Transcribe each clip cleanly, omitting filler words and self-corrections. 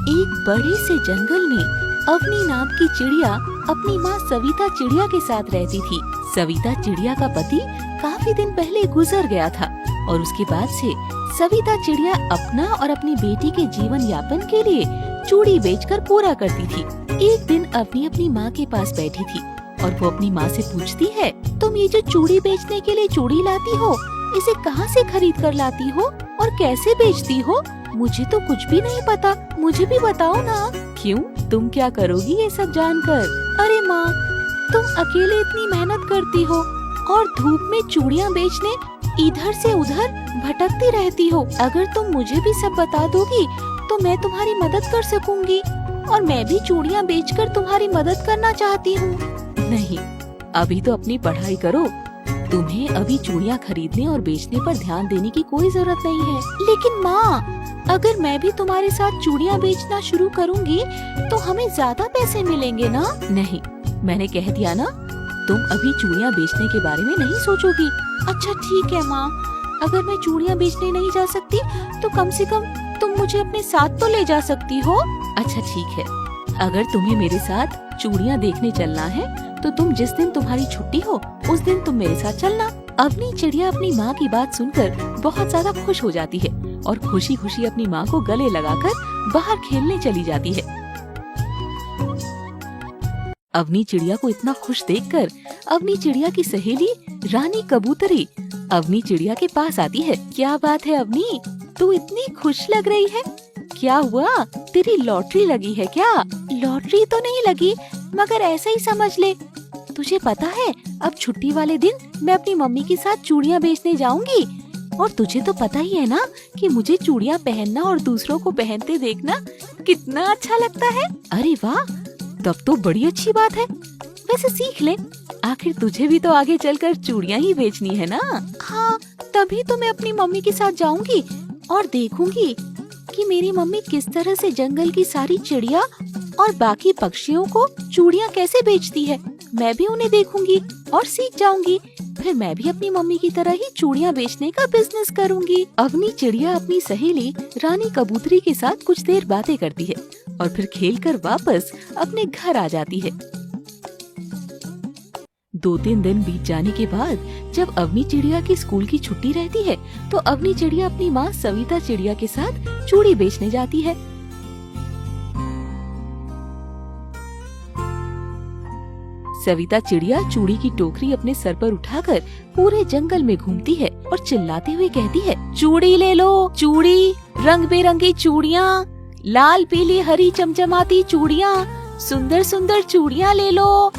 एक बड़े से जंगल में अवनी नाम की चिड़िया अपनी माँ सविता चिड़िया के साथ रहती थी। सविता चिड़िया का पति काफी दिन पहले गुजर गया था और उसके बाद से सविता चिड़िया अपना और अपनी बेटी के जीवन यापन के लिए चूड़ी बेचकर पूरा करती थी। एक दिन अवनी अपनी माँ के पास बैठी थी और वो अपनी माँ से पूछती है, तुम ये जो चूड़ी बेचने के लिए चूड़ी लाती हो, इसे कहाँ से खरीद कर लाती हो और कैसे बेचती हो? मुझे तो कुछ भी नहीं पता, मुझे भी बताओ ना। क्यों, तुम क्या करोगी ये सब जानकर? अरे माँ, तुम अकेले इतनी मेहनत करती हो और धूप में चूड़ियाँ बेचने इधर से उधर भटकती रहती हो। अगर तुम मुझे भी सब बता दोगी तो मैं तुम्हारी मदद कर सकूंगी और मैं भी चूड़ियाँ बेचकर तुम्हारी मदद करना चाहती हूँ। नहीं, अभी तो अपनी पढ़ाई करो। तुम्हें अभी चूड़ियाँ खरीदने और बेचने पर ध्यान देने की कोई जरूरत नहीं है। लेकिन माँ, अगर मैं भी तुम्हारे साथ चूड़ियाँ बेचना शुरू करूँगी तो हमें ज्यादा पैसे मिलेंगे ना? नहीं, मैंने कह दिया ना, तुम अभी चूड़ियाँ बेचने के बारे में नहीं सोचोगी। अच्छा ठीक है माँ, अगर मैं चूड़ियाँ बेचने नहीं जा सकती तो कम से कम तुम मुझे अपने साथ तो ले जा सकती हो। अच्छा ठीक है, अगर तुम्हें मेरे साथ चूड़ियाँ देखने चलना है तो तुम जिस दिन तुम्हारी छुट्टी हो उस दिन तुम मेरे साथ चलना। अवनी चिड़िया अपनी माँ की बात सुनकर बहुत ज्यादा खुश हो जाती है और खुशी खुशी अपनी माँ को गले लगाकर बाहर खेलने चली जाती है। अवनी चिड़िया को इतना खुश देखकर अवनी चिड़िया की सहेली रानी कबूतरी अवनी चिड़िया के पास आती है। क्या बात है अवनी, तू इतनी खुश लग रही है? क्या हुआ, तेरी लॉटरी लगी है क्या? लॉटरी तो नहीं लगी, मगर ऐसा ही समझ ले। तुझे पता है, अब छुट्टी वाले दिन मैं अपनी मम्मी के साथ चूड़ियाँ बेचने जाऊंगी और तुझे तो पता ही है ना कि मुझे चूड़ियाँ पहनना और दूसरों को पहनते देखना कितना अच्छा लगता है। अरे वाह, तब तो बड़ी अच्छी बात है। वैसे सीख ले, आखिर तुझे भी तो आगे चलकर चूड़ियाँ ही बेचनी है ना। हाँ, तभी तो मैं अपनी मम्मी के साथ जाऊंगी और देखूंगी कि मेरी मम्मी किस तरह से जंगल की सारी चिड़िया और बाकी पक्षियों को चूड़ियाँ कैसे बेचती है। मैं भी उन्हें देखूंगी और सीख जाऊंगी, फिर मैं भी अपनी मम्मी की तरह ही चूड़ियाँ बेचने का बिजनेस करूंगी। अवनी चिड़िया अपनी सहेली रानी कबूतरी के साथ कुछ देर बातें करती है और फिर खेलकर वापस अपने घर आ जाती है। 2-3 दिन बीत जाने के बाद जब अवनी चिड़िया की स्कूल की छुट्टी रहती है तो अवनी चिड़िया अपनी माँ सविता चिड़िया के साथ चूड़ी बेचने जाती है। सविता चिड़िया चूड़ी की टोकरी अपने सर पर उठाकर पूरे जंगल में घूमती है और चिल्लाते हुए कहती है, चूड़ी ले लो, चूड़ी, रंग बिरंगी चूड़ियाँ, लाल पीली हरी चमचमाती चूड़ियाँ, सुंदर सुंदर चूड़ियाँ ले लो।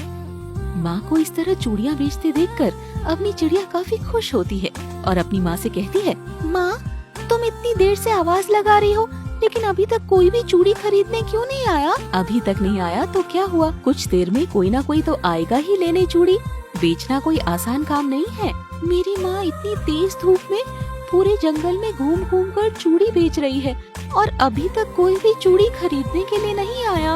माँ को इस तरह चूड़ियाँ बेचते देखकर अवनी चिड़िया काफी खुश होती है और अपनी माँ से कहती है, माँ, तुम इतनी देर से आवाज लगा रही हो लेकिन अभी तक कोई भी चूड़ी खरीदने क्यों नहीं आया? अभी तक नहीं आया तो क्या हुआ, कुछ देर में कोई ना कोई तो आएगा ही लेने चूड़ी। बेचना कोई आसान काम नहीं है। मेरी माँ इतनी तेज धूप में पूरे जंगल में घूम घूम कर चूड़ी बेच रही है और अभी तक कोई भी चूड़ी खरीदने के लिए नहीं आया।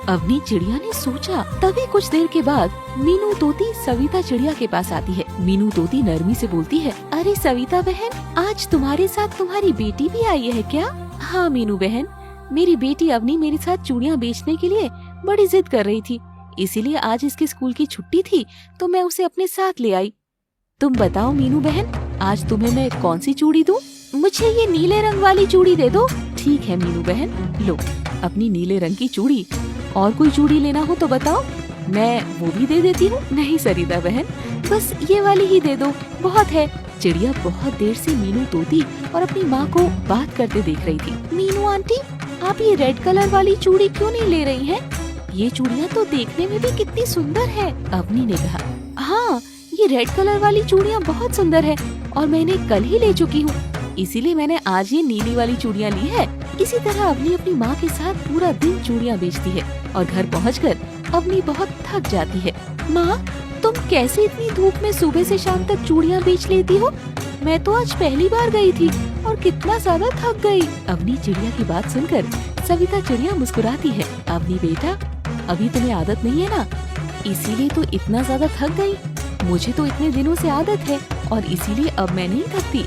अवनी चिड़िया ने सोचा। तभी कुछ देर के बाद मीनू तोती सविता चिड़िया के पास आती है। मीनू तोती नरमी से बोलती है, अरे सविता बहन, आज तुम्हारे साथ तुम्हारी बेटी भी आई है क्या? हाँ मीनू बहन, मेरी बेटी अवनी मेरे साथ चूड़ियाँ बेचने के लिए बड़ी जिद कर रही थी, इसीलिए आज इसके स्कूल की छुट्टी थी तो मैं उसे अपने साथ ले आई। तुम बताओ मीनू बहन, आज तुम्हें मैं कौन सी चूड़ी दूं? मुझे ये नीले रंग वाली चूड़ी दे दो। ठीक है मीनू बहन, लो अपनी नीले रंग की चूड़ी। और कोई चूड़ी लेना हो तो बताओ, मैं वो भी दे देती हूँ। नहीं सरिता बहन, बस ये वाली ही दे दो, बहुत है। चिड़िया बहुत देर से मीनू तोती और अपनी माँ को बात करते देख रही थी। मीनू आंटी, आप ये रेड कलर वाली चूड़ी क्यों नहीं ले रही हैं? ये चूड़ियाँ तो देखने में भी कितनी सुंदर है। अवनी ने कहा, हाँ ये रेड कलर वाली चूड़ियाँ बहुत सुंदर है और मैं इन्हें कल ही ले चुकी हूँ, इसीलिए मैंने आज ये नीली वाली चूड़ियाँ ली है। इसी तरह अवनी अपनी माँ के साथ पूरा दिन चूड़ियाँ बेचती है और घर पहुँचकर अवनी बहुत थक जाती है। माँ, तुम कैसे इतनी धूप में सुबह से शाम तक चूड़ियाँ बेच लेती हो? मैं तो आज पहली बार गई थी और कितना ज्यादा थक गई। अवनी चिड़िया की बात सुनकर सविता चिड़िया मुस्कुराती है। अवनी बेटा, अभी तुम्हें आदत नहीं है ना, इसीलिए तो इतना ज्यादा थक गई। मुझे तो इतने दिनों से आदत है और इसीलिए अब मैं नहीं थकती।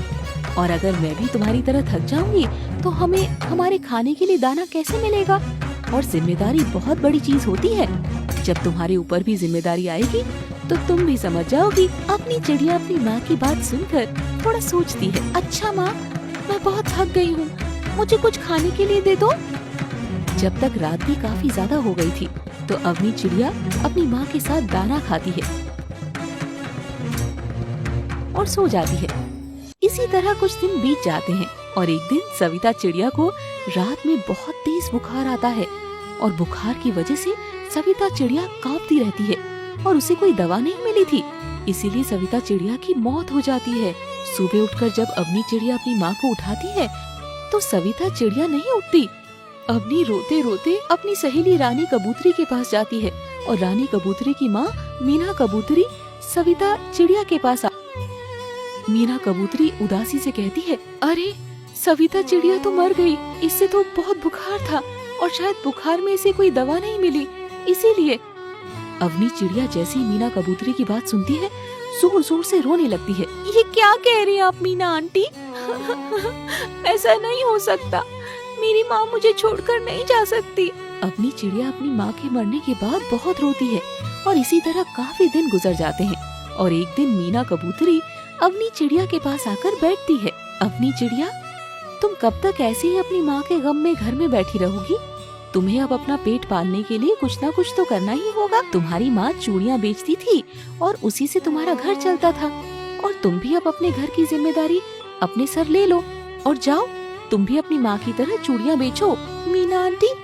और अगर मैं भी तुम्हारी तरह थक जाऊंगी तो हमें हमारे खाने के लिए दाना कैसे मिलेगा। और जिम्मेदारी बहुत बड़ी चीज होती है। जब तुम्हारे ऊपर भी जिम्मेदारी आएगी तो तुम भी समझ जाओगी। अपनी चिड़िया अपनी माँ की बात सुनकर थोड़ा सोचती है। अच्छा माँ, मैं बहुत थक गई हूँ, मुझे कुछ खाने के लिए दे दो। जब तक रात भी काफी ज्यादा हो गई थी तो अवनी चिड़िया अपनी माँ के साथ दाना खाती है और सो जाती है। इसी तरह कुछ दिन बीत जाते हैं और एक दिन सविता चिड़िया को रात में बहुत तेज बुखार आता है और बुखार की वजह से सविता चिड़िया कांपती रहती है और उसे कोई दवा नहीं मिली थी, इसीलिए सविता चिड़िया की मौत हो जाती है। सुबह उठकर जब अवनी चिड़िया अपनी माँ को उठाती है तो सविता चिड़िया नहीं उठती। अवनी रोते रोते अपनी सहेली रानी कबूतरी के पास जाती है और रानी कबूतरी की माँ मीना कबूतरी सविता चिड़िया के पास मीना कबूतरी उदासी से कहती है, अरे सविता चिड़िया तो मर गई, इससे तो बहुत बुखार था और शायद बुखार में इसे कोई दवा नहीं मिली, इसीलिए। अवनी चिड़िया जैसे ही मीना कबूतरी की बात सुनती है जोर जोर से रोने लगती है। ये क्या कह रही हैं आप मीना आंटी? ऐसा नहीं हो सकता, मेरी माँ मुझे छोड़कर नहीं जा सकती। अवनी चिड़िया अपनी माँ के मरने के बाद बहुत रोती है और इसी तरह काफी दिन गुजर जाते हैं और एक दिन मीना कबूतरी अवनी चिड़िया के पास आकर बैठती है। अवनी चिड़िया, तुम कब तक ऐसे ही अपनी माँ के गम में घर में बैठी रहोगी? तुम्हें अब अपना पेट पालने के लिए कुछ ना कुछ तो करना ही होगा। तुम्हारी माँ चूड़ियाँ बेचती थी और उसी से तुम्हारा घर चलता था और तुम भी अब अपने घर की जिम्मेदारी अपने सर ले लो और जाओ, तुम भी अपनी माँ की तरह चूड़ियाँ बेचो। मीना आंटी,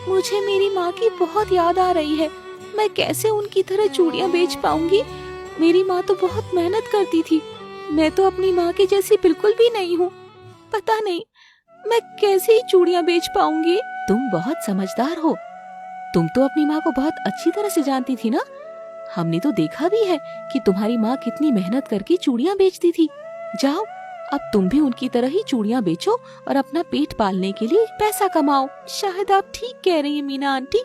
मुझे मेरी माँ की बहुत याद आ रही है, मैं कैसे उनकी तरह चूड़ियाँ बेच पाऊंगी? मेरी माँ तो बहुत मेहनत करती थी, मैं तो अपनी माँ की जैसी बिल्कुल भी नहीं हूँ। पता नहीं मैं कैसे ही चूड़ियाँ बेच पाऊंगी। तुम बहुत समझदार हो, तुम तो अपनी माँ को बहुत अच्छी तरह से जानती थी ना। हमने तो देखा भी है कि तुम्हारी माँ कितनी मेहनत करके चूड़ियाँ बेचती थी। जाओ, अब तुम भी उनकी तरह ही चूड़ियाँ बेचो और अपना पेट पालने के लिए पैसा कमाओ। शायद आप ठीक कह रही हैं मीना आंटी,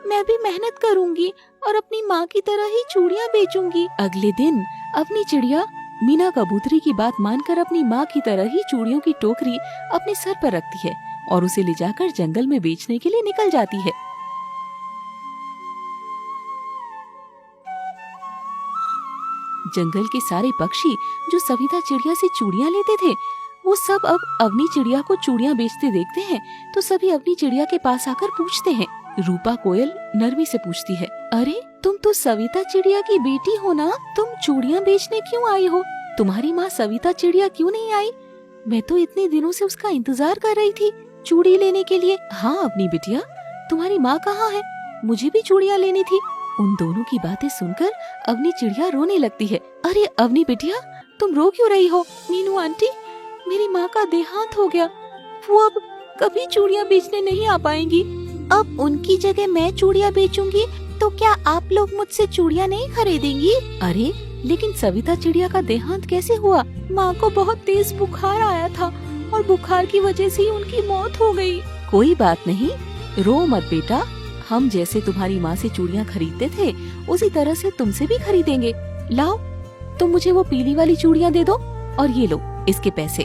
मैं भी मेहनत करूंगी और अपनी माँ की तरह ही चूड़ियाँ बेचूंगी। अगले दिन अपनी चिड़िया मीना कबूतरी की बात मानकर अपनी माँ की तरह ही चूड़ियों की टोकरी अपने सर पर रखती है और उसे ले जाकर जंगल में बेचने के लिए निकल जाती है। जंगल के सारे पक्षी जो सविता चिड़िया से चूड़ियाँ लेते थे वो सब अब अवनी चिड़िया को चूड़ियाँ बेचते देखते हैं तो सभी अवनी चिड़िया के पास आकर पूछते हैं। रूपा कोयल नरमी से पूछती है, अरे तुम तो सविता चिड़िया की बेटी हो ना, तुम चूड़ियाँ बेचने क्यों आई हो? तुम्हारी माँ सविता चिड़िया क्यों नहीं आई? मैं तो इतने दिनों से उसका इंतजार कर रही थी चूड़ी लेने के लिए। हाँ अवनी बिटिया, तुम्हारी माँ कहाँ है? मुझे भी चूड़ियाँ लेनी थी। उन दोनों की बातें सुनकर अवनी चिड़िया रोने लगती है। अरे अवनी बिटिया, तुम रो क्यों रही हो? मीनू आंटी, मेरी माँ का देहांत हो गया, वो अब कभी चूड़ियाँ बेचने नहीं आ पाएंगी। अब उनकी जगह मैं चूड़ियाँ बेचूंगी तो क्या आप लोग मुझसे चूड़ियाँ नहीं खरीदेंगी? अरे लेकिन सविता चिड़िया का देहांत कैसे हुआ? माँ को बहुत तेज बुखार आया था और बुखार की वजह से ही उनकी मौत हो गई। कोई बात नहीं, रो मत बेटा, हम जैसे तुम्हारी माँ से चूड़ियाँ खरीदते थे उसी तरह से तुमसे भी खरीदेंगे। लाओ, तुम मुझे वो पीली वाली चूड़ियाँ दे दो और ये लो इसके पैसे।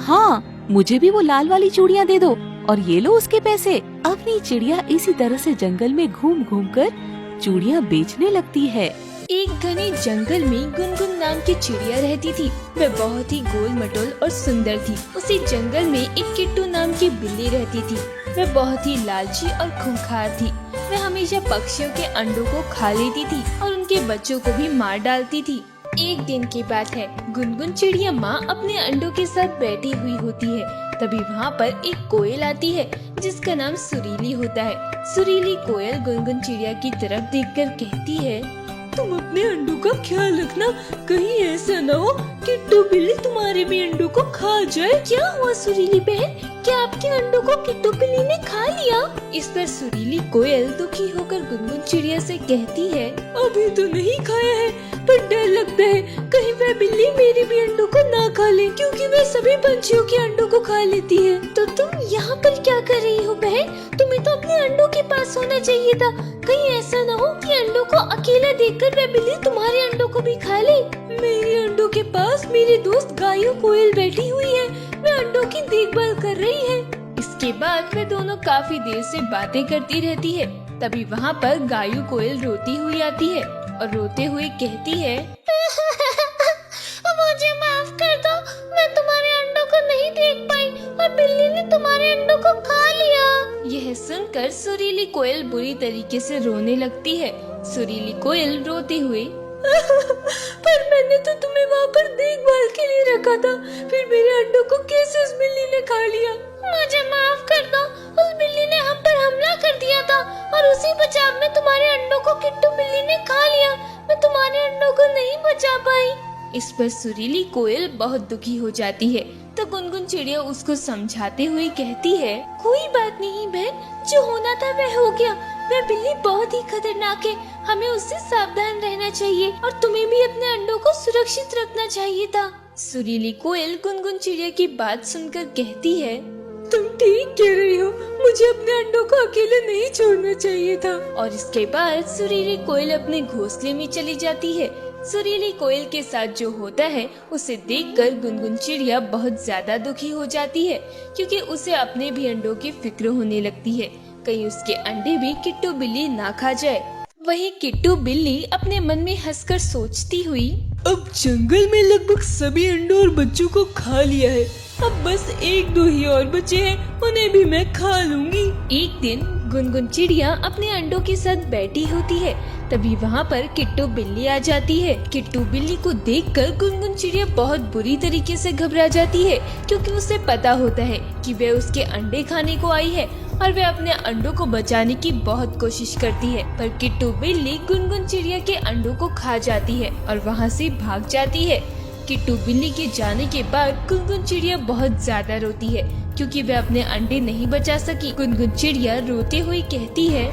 हाँ, मुझे भी वो लाल वाली चूड़ियाँ दे दो और ये लो उसके पैसे। अपनी चिड़िया इसी तरह से जंगल में घूम घूम कर चूड़ियाँ बेचने लगती है। एक घने जंगल में गुनगुन नाम की चिड़िया रहती थी। वह बहुत ही गोल मटोल और सुंदर थी। उसी जंगल में एक किट्टू नाम की बिल्ली रहती थी। वह बहुत ही लालची और खूंखार थी। वह हमेशा पक्षियों के अंडों को खा लेती थी और उनके बच्चों को भी मार डालती थी। एक दिन की बात है, गुनगुन चिड़िया माँ अपने अंडों के साथ बैठी हुई होती है। तभी वहाँ पर एक कोयल आती है जिसका नाम सुरीली होता है। सुरीली कोयल गुनगुन चिड़िया की तरफ देखकर कहती है, तुम अपने अंडों का ख्याल रखना, कहीं ऐसा न हो किट्टू बिल्ली तुम्हारे भी अंडों को खा जाए। क्या हुआ सुरीली बहन, क्या आपके अंडों को किट्टू बिल्ली ने खा लिया? इस पर सुरीली कोयल दुखी होकर गुनगुन चिड़िया से कहती है, अभी तो नहीं खाया है, पर डर लगता है कहीं वह बिल्ली मेरे भी अंडों को ना खा ले, क्योंकि वह सभी पंछियों के अंडों को खा लेती है। तो तुम यहाँ पर क्या कर रही हो बहन? तुम्हें तो अपने अंडों के पास होना चाहिए था। कहीं ऐसा न हो कि अंडों को अकेला देखकर वह बिल्ली तुम्हारे अंडों को भी खा ले। मेरे अंडों के पास मेरी दोस्त गायू कोयल बैठी हुई है, वह अंडों की देखभाल कर रही है। इसके बाद वे दोनों काफी देर से बातें करती रहती है। तभी वहाँ पर गायू कोयल रोती हुई आती है और रोते हुए कहती है, मुझे माफ कर दो, मैं तुम्हारे अंडों को नहीं देख पाई और बिल्ली ने तुम्हारे अंडों को खा लिया। यह सुनकर सुरीली कोयल बुरी तरीके से रोने लगती है। सुरीली कोयल रोते हुए, पर मैंने तो तुम्हें वहाँ पर देखभाल के लिए रखा था, फिर मेरे अंडों को कैसे उस बिल्ली ने खा लिया? मुझे माफ कर दो, उस बिल्ली ने हम पर हमला कर दिया था और उसी बचाव में तुम्हारे अंडों को किट्टू बिल्ली ने खा लिया। मैं तुम्हारे अंडों को नहीं बचा पाई। इस पर सुरीली कोयल बहुत दुखी हो जाती है। तो गुनगुन चिड़िया उसको समझाते हुए कहती है, कोई बात नहीं बहन, जो होना था वह हो गया। वह बिल्ली बहुत ही खतरनाक है, हमें उससे सावधान रहना चाहिए और तुम्हें भी अपने अंडों को सुरक्षित रखना चाहिए था। सुरीली कोयल गुनगुन चिड़िया की बात सुनकर कहती है, तुम ठीक कह रही हो, मुझे अपने अंडों को अकेले नहीं छोड़ना चाहिए था। और इसके बाद सुरीली कोयल अपने घोंसले में चली जाती है। सुरीली कोयल के साथ जो होता है उसे देखकर गुनगुन चिड़िया बहुत ज्यादा दुखी हो जाती है, क्योंकि उसे अपने भी अंडों की फिक्र होने लगती है, कहीं उसके अंडे भी किट्टू बिल्ली ना खा जाए। वहीं किट्टू बिल्ली अपने मन में हंसकर सोचती हुई, अब जंगल में लगभग सभी अंडों और बच्चों को खा लिया है, अब बस एक दो ही और बचे हैं, उन्हें भी मैं खा लूंगी। एक दिन गुनगुन चिड़िया अपने अंडों के साथ बैठी होती है। तभी वहाँ पर किट्टू बिल्ली आ जाती है। किट्टू बिल्ली को देखकर गुनगुन चिड़िया बहुत बुरी तरीके से घबरा जाती है, क्योंकि उसे पता होता है कि वह उसके अंडे खाने को आई है और वह अपने अंडों को बचाने की बहुत कोशिश करती है। पर किट्टू बिल्ली गुनगुन चिड़िया के अंडों को खा जाती है और वहाँ से भाग जाती है। किट्टू बिल्ली के जाने के बाद गुनगुन चिड़िया बहुत ज्यादा रोती है, क्योंकि वह अपने अंडे नहीं बचा सकी। गुनगुन चिड़िया रोते हुए कहती है,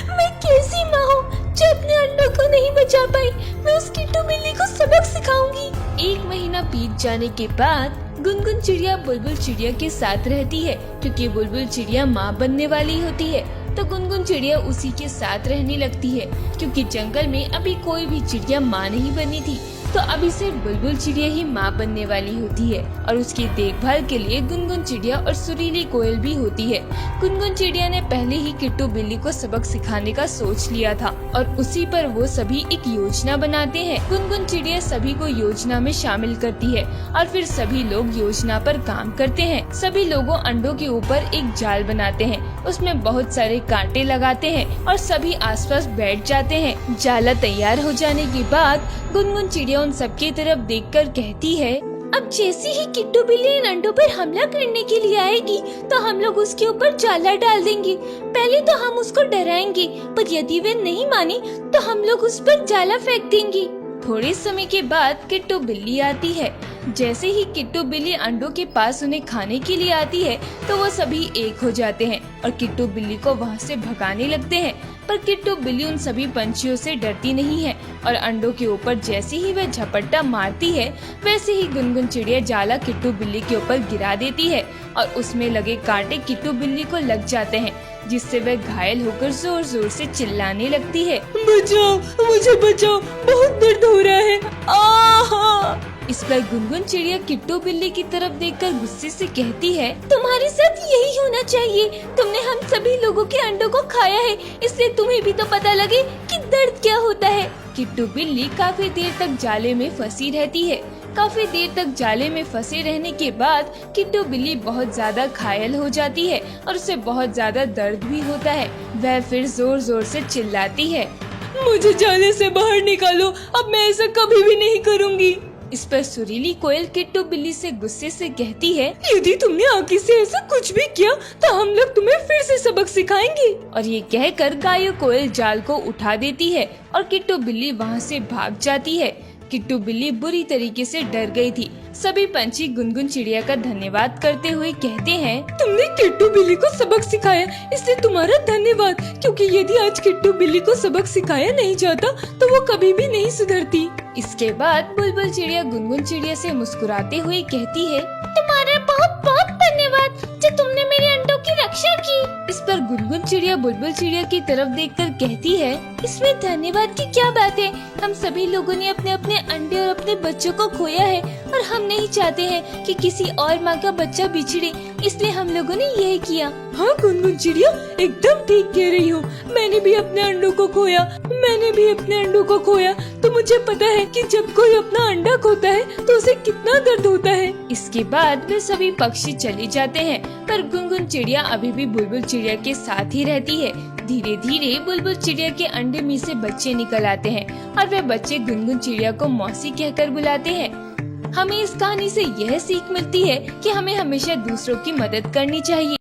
मैं कैसी माँ हूँ जो अपने अंडों को नहीं बचा पाई। मैं उस किट्टू बिल्ली को सबक सिखाऊंगी। एक महीना बीत जाने के बाद गुनगुन चिड़िया बुलबुल चिड़िया के साथ रहती है, क्योंकि बुलबुल चिड़िया माँ बनने वाली होती है। तो गुनगुन चिड़िया उसी के साथ रहने लगती है, क्योंकि जंगल में अभी कोई भी चिड़िया माँ नहीं बनी थी, तो अभी सिर्फ बुलबुल चिड़िया ही माँ बनने वाली होती है। और उसकी देखभाल के लिए गुनगुन चिड़िया और सुरीली कोयल भी होती है। गुनगुन चिड़िया ने पहले ही किट्टू बिल्ली को सबक सिखाने का सोच लिया था और उसी पर वो सभी एक योजना बनाते हैं। गुनगुन चिड़िया सभी को योजना में शामिल करती है और फिर सभी लोग योजना पर काम करते हैं। सभी लोगों अंडों के ऊपर एक जाल बनाते हैं, उसमें बहुत सारे कांटे लगाते हैं और सभी आसपास बैठ जाते हैं। जाला तैयार हो जाने के बाद गुनगुन चिड़िया उन सबकी तरफ देखकर कहती है, अब जैसे ही किट्टू बिल्ली इन अंडों पर हमला करने के लिए आएगी तो हम लोग उसके ऊपर जाला डाल देंगे। पहले तो हम उसको डराएंगे, पर यदि वे नहीं मानी तो हम लोग उस पर जाला फेंक देंगे। थोड़े समय के बाद किट्टू बिल्ली आती है। जैसे ही किट्टू बिल्ली अंडों के पास उन्हें खाने के लिए आती है तो वो सभी एक हो जाते हैं और किट्टू बिल्ली को वहाँ से भगाने लगते हैं। पर किट्टू बिल्ली उन सभी पंछियों से डरती नहीं है और अंडों के ऊपर जैसे ही वह झपट्टा मारती है वैसे ही गुनगुन चिड़िया जाला किट्टू बिल्ली के ऊपर गिरा देती है और उसमें लगे कांटे किट्टू बिल्ली को लग जाते हैं, जिससे वह घायल होकर जोर जोर से चिल्लाने लगती है, बचाओ, मुझे बचाओ, बहुत दर्द हो रहा है, आहा। इस पर गुनगुन चिड़िया किट्टू बिल्ली की तरफ देखकर गुस्से से कहती है, तुम्हारे साथ यही होना चाहिए, तुमने हम सभी लोगों के अंडों को खाया है, इसलिए तुम्हें भी तो पता लगे कि दर्द क्या होता है। किट्टू बिल्ली काफी देर तक जाले में फंसी रहती है। काफी देर तक जाले में फंसे रहने के बाद किट्टू बिल्ली बहुत ज्यादा घायल हो जाती है और उसे बहुत ज्यादा दर्द भी होता है। वह फिर जोर जोर से चिल्लाती है, मुझे जाले से बाहर निकालो, अब मैं ऐसा कभी भी नहीं करूँगी। इस पर सुरीली कोयल किट्टू बिल्ली से गुस्से से कहती है, यदि तुमने आगे से ऐसा कुछ भी किया तो हम लोग तुम्हें फिर से सबक सिखाएंगे। और ये कहकर गायू कोयल जाल को उठा देती है और किट्टू बिल्ली वहाँ से भाग जाती है। किट्टू बिल्ली बुरी तरीके से डर गई थी। सभी पंछी गुनगुन चिड़िया का धन्यवाद करते हुए कहते हैं, तुमने किट्टू बिल्ली को सबक सिखाया, इसलिए तुम्हारा धन्यवाद, क्योंकि यदि आज किट्टू बिल्ली को सबक सिखाया नहीं जाता तो वो कभी भी नहीं सुधरती। इसके बाद बुलबुल चिड़िया गुनगुन चिड़िया से मुस्कुराते हुए कहती है, तुम्हारा बहुत बहुत धन्यवाद जो तुमने मेरे अंडों की रक्षा की। इस पर गुनगुन चिड़िया बुलबुल चिड़िया की तरफ देखकर कहती है, इसमें धन्यवाद की क्या बात है। हम सभी लोगों ने अपने अपने अंडे और अपने बच्चों को खोया है और हम नहीं चाहते हैं कि किसी और माँ का बच्चा बिछड़े, इसलिए हम लोगों ने यही किया। हाँ गुनगुन चिड़िया, एकदम ठीक कह रही हो। मैंने भी अपने अंडों को खोया तो मुझे पता है कि जब कोई अपना अंडा खोता है तो उसे कितना दर्द होता है। इसके बाद वे सभी पक्षी चले जाते हैं, पर गुनगुन चिड़िया अभी भी बुलबुल चिड़िया के साथ ही रहती है। धीरे धीरे बुलबुल चिड़िया के अंडे में से बच्चे निकल आते हैं और वे बच्चे गुनगुन चिड़िया को मौसी कहकर बुलाते हैं। हमें इस कहानी से यह सीख मिलती है कि हमें हमेशा दूसरों की मदद करनी चाहिए।